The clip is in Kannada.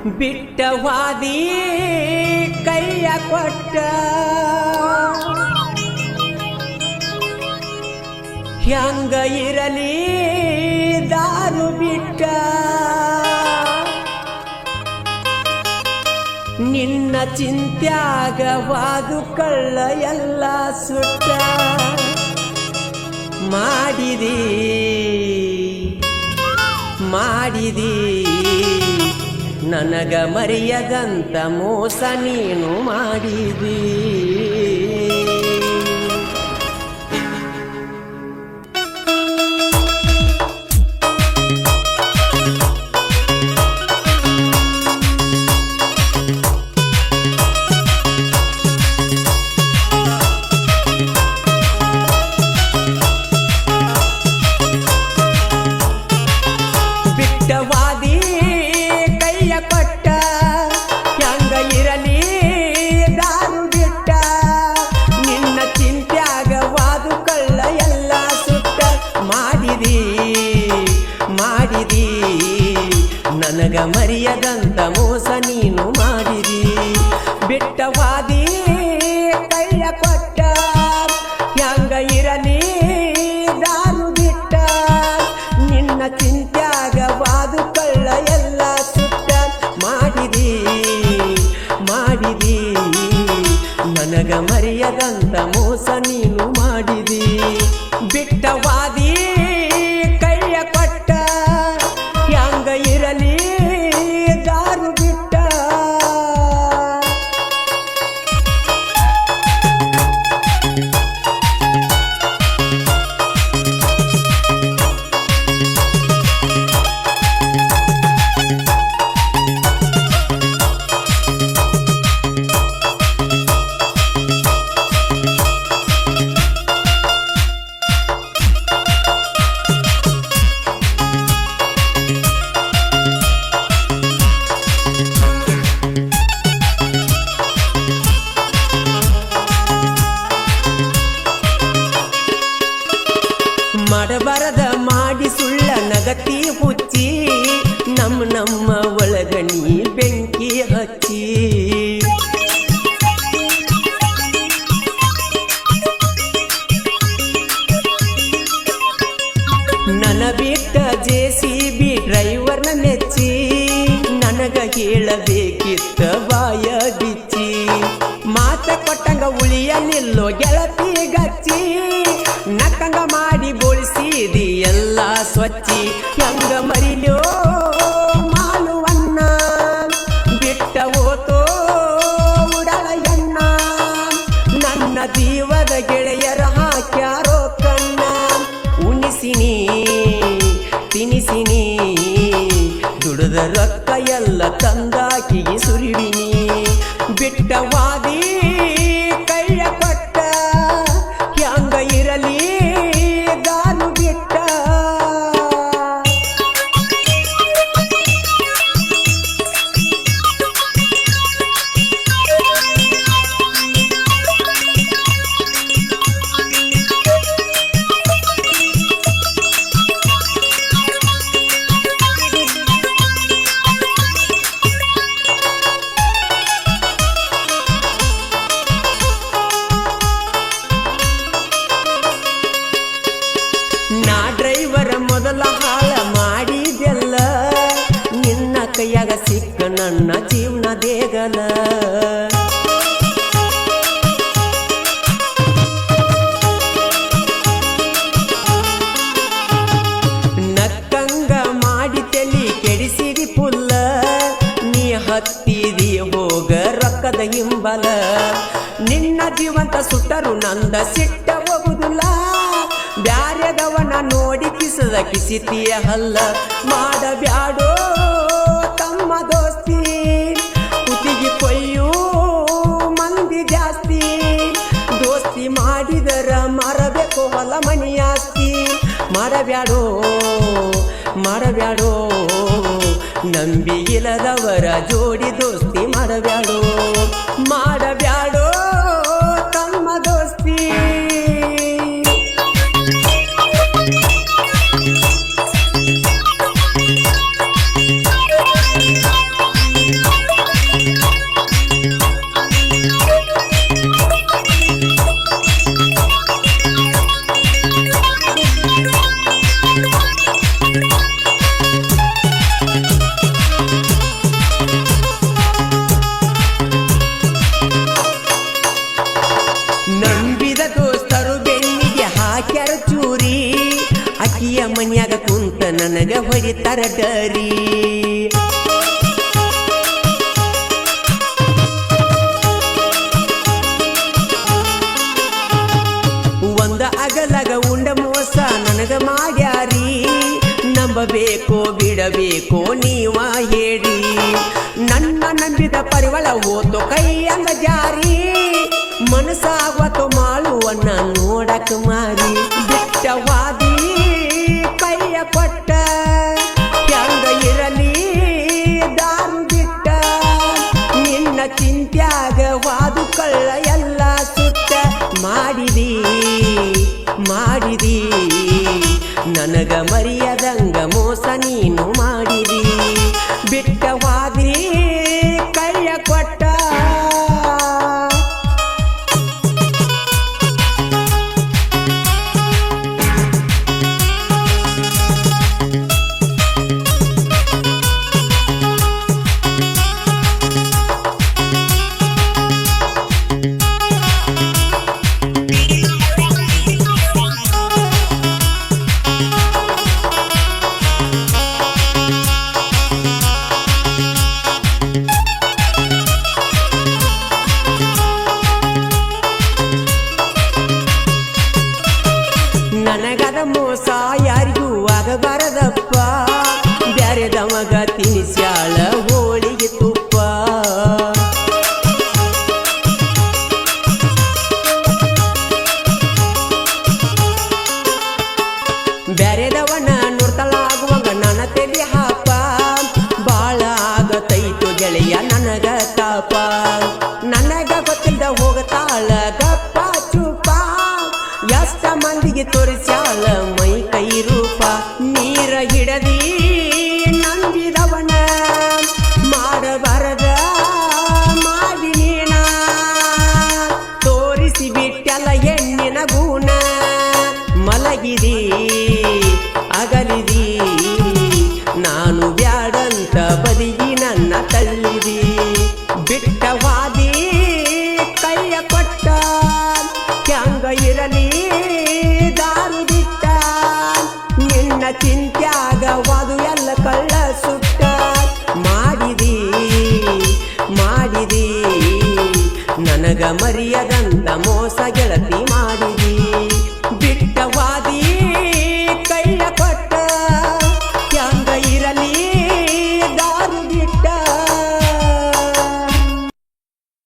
ಬಿಟ್ಟವಾದಿ ಕೈಯ ಕೊಟ್ಟ ಹ್ಯಾಂಗ ಇರಲಿ ದಾರು ಬಿಟ್ಟ ನಿನ್ನ ಚಿಂತ್ಯಾಗವಾದು ಕಳ್ಳ ಎಲ್ಲ ಸುಟ್ಟ ಮಾಡಿದಿ ನನಗ ಮರೆಯದಂತ ಮೋಸ ನೀನು ಮಾಡಿದಿ ಬಿಟ್ಟವಾದಿ ಕೈಯ ಕೊಟ್ಟ ಹ್ಯಾಂಗ ಇರಲಿ ದಾರು ಬಿಟ್ಟ ನಿನ್ನ ಚಿಂತ್ಯಾಗವಾದು ಕಳ್ಳ ಎಲ್ಲ ಸುಟ್ಟ ಮಾಡಿದಿ ನನಗ ಮರೆಯದಂತ ಮೋಸ ನೀನು ಮಾಡಿದಿ ಬಿಟ್ಟವಾದಿ ಕೈಯ ಕೊಟ್ಟ ಹ್ಯಾಂಗ ಇರಲಿ ದಾರು ಬಿಟ್ಟ ನಿನ್ನ ಚಿಂತ್ಯಾಗವಾದು ಕಳ್ಳ ಎಲ್ಲ ಸುಟ್ಟ ಮಾಡಿದಿ ನನಗ ಮರೆಯದಂತ ಮೋಸ ನೀನು ಮಾಡಿದಿ ಬಿಟ್ಟವಾದಿ ಕೈಯ ಕೊಟ್ಟ ಹ್ಯಾಂಗ ಇರಲಿ ದಾರು ಬಿಟ್ಟ ಮಾಡಬಾರದ ಮಾಡಿ ಸುಳ್ಳ ನಗತಿ ಹುಚ್ಚಿ ನಮ್ಮ ಒಳಗಣಿ ಬೆಂಕಿ ಹಚ್ಚಿ ನನ್ನ ಬಿಟ್ಟ JCB ಡ್ರೈವರ್ನ ಮೆಚ್ಚಿ ನನಗ ಹೇಳಬೇಕಿತ್ತ ಬಾಯ ಬಿಚ್ಚಿ ಮಾತ ಕೊಟ್ಟಂಗ ಉಳಿಯಲಿಲ್ಲೋ ಗೆಳತಿ ಗಚ್ಚಿ ನಕ್ಕಂಗ ಮಾಡಿ ಬೋಳಿಸಿದಿ ಎಲ್ಲ ಸ್ವಚ್ಛಿ ಹೆಂಗ ಮರಿಲೋ ಮಾಲುವನ್ನ ಬಿಟ್ಟ ಹೋತೋ ಉಡಳ ಎನ್ನ ನನ್ನ ಜೀವದ ಗೆಳೆಯರ ಹಾಕ್ಯಾರೋ ಕಣ್ಣ ಉಣಿಸಿನಿ ತಿನಿಸಿನಿ ದುಡಿದ ರೊಕ್ಕ ಎಲ್ಲ ತಂದಾಕಿಗೆ ಸುರಿವಿನಿ ಬಿಟ್ಟವಾದಿ ಕೈಯ ಕೊಟ್ಟ ಹ್ಯಾಂಗ ಇರಲಿ ದಾರು ಬಿಟ್ಟ ನಾ ಡ್ರೈವರ ಮೊದಲ ಹಾಳ ಮಾಡಿದೆಲ್ಲ ನಿನ್ನ ಕೈಯಾಗ ಸಿಕ್ಕ ನನ್ನ ಜೀವನ ದೇಗಲ ನಕ್ಕಂಗ ಮಾಡಿ ತಲಿ ಕೆಡಿಸಿದಿ ಪುಲ್ಲ ನೀ ಹತ್ತಿದಿ ಹೋಗ ರೊಕ್ಕದ ಹಿಂಬಲ ನಿನ್ನ ಜೀವಂತ ಸುಟ್ಟರು ನಂದ ಸಿಟ್ಟ ಹೋಗುದಿಲ್ಲ ಬ್ಯಾರೆದವನ ನೋಡಿ ಕಿಸದ ಕಿಸಿತಿಯ ಹಲ್ಲ ಮಾಡಬ್ಯಾಡೋ ತಮ್ಮ ದೋಸ್ತಿ ಕುತಿಗಿ ಕೊಯ್ಯೂ ಮಂದಿ ಜಾಸ್ತಿ ದೋಸ್ತಿ ಮಾಡಿದರ ಮರಬೇಕು ಹೊಲ ಮನಿ ಆಸ್ತಿ ಮಾಡಬ್ಯಾಡೋ ನಂಬಿ ಇಲ್ಲದವರ ಜೋಡಿ ದೋಸ್ತಿ ಮಾಡಬ್ಯಾಡೋ ತಮ್ಮ ದೋಸ್ತಿ ನನಗ ಹೊಡಿತಾರ ಡರಿ ಒಂದ ಅಗಲಗ ಉಂಡ ಮೋಸ ನನಗ ಮಾಡ್ಯಾರಿ ನಂಬಬೇಕೋ ಬಿಡಬೇಕೋ ನೀವ ಹೇಳಿ ನನ್ನ ನಂಬಿದ ಪರಿವಳ ಹೋತು ಕೈಯಂಗ ಜಾರಿ ಮನಸ್ಸಾಗತ್ತು ಮಾಳುವನ್ನ ನೋಡಕ ಮಾರಿ ಬಿಟ್ಟವಾದಿ ಕೈಯ ಕೊಟ್ಟ ಹೆಂಗ ಇರಲಿ ದಾರು ಬಿಟ್ಟ ನಿನ್ನ ಚಿಂತ್ಯಾಗ ವಾದು ಕಳ್ಳ ಎಲ್ಲ ಸುಟ್ಟ ಮಾಡಿದಿ ನನಗ ಮರಿಯದಂಗ ಮೋಸ ನೀನು ಮಾಡಿದಿ ಬಿಟ್ಟವಾದಿ ಕೈಯ ಕೊಟ್ಟ ನನಗದ ಮೋಸ ಯಾರಿಗೂ ಆಗಬಾರದಪ್ಪ ಬ್ಯಾರೆದಮಗ ತಿನಿಸ್ಯಾಳ ಹೋಳಿಗೆ ತುಪ್ಪ ಬ್ಯಾರೆದವನ ನುರ್ತಲಾಗುವಂಗ ನನ್ನ ತೆಲಿ ಹಾಪ ಬಾಳ ಆಗತೈತು ಗೆಳೆಯ ನನಗ ತಾಪ ನನಗ ಗೊತ್ತಿಲ್ದ ಹೋಗತಾಳ ಗಪ್ಪ ಚೂಪ ಎಷ್ಟ ಮಂದಿಗೆ ತೋರಿಸ್ಯಾಳ ಮೈ ಕೈ ರೂಪ ನೀರ ಹಿಡದಿ ನಂಬಿದವನ ಮಾಡಬಾರದ ಮಾಡಿ ನೀನ ತೋರಿಸಿ ಬಿಟ್ಟಲ್ಲ ಹೆಣ್ಣಿನ ಗುಣ ಮಲಗಿದಿ ಅಗಲಿದಿ ನಾನು ಬ್ಯಾಡಂತ ಬದಿಗಿ ನನ್ನ ತಳ್ಳಿದಿ ಬಿಟ್ಟವಾದಿ ಕೈಯ ಕೊಟ್ಟ ಹ್ಯಾಂಗ ಇರಲಿ ದಾರು ಬಿಟ್ಟ ನಿನ್ನ ಚಿಂತ್ಯಾಗವಾದು ಎಲ್ಲ ಕಳ್ಳ ಸುಟ್ಟ ಮಾಡಿದಿ ನನಗ ಮರಿಯದಂತ ಮೋಸ ಗೆಳತಿ ಮಾಡಿದಿ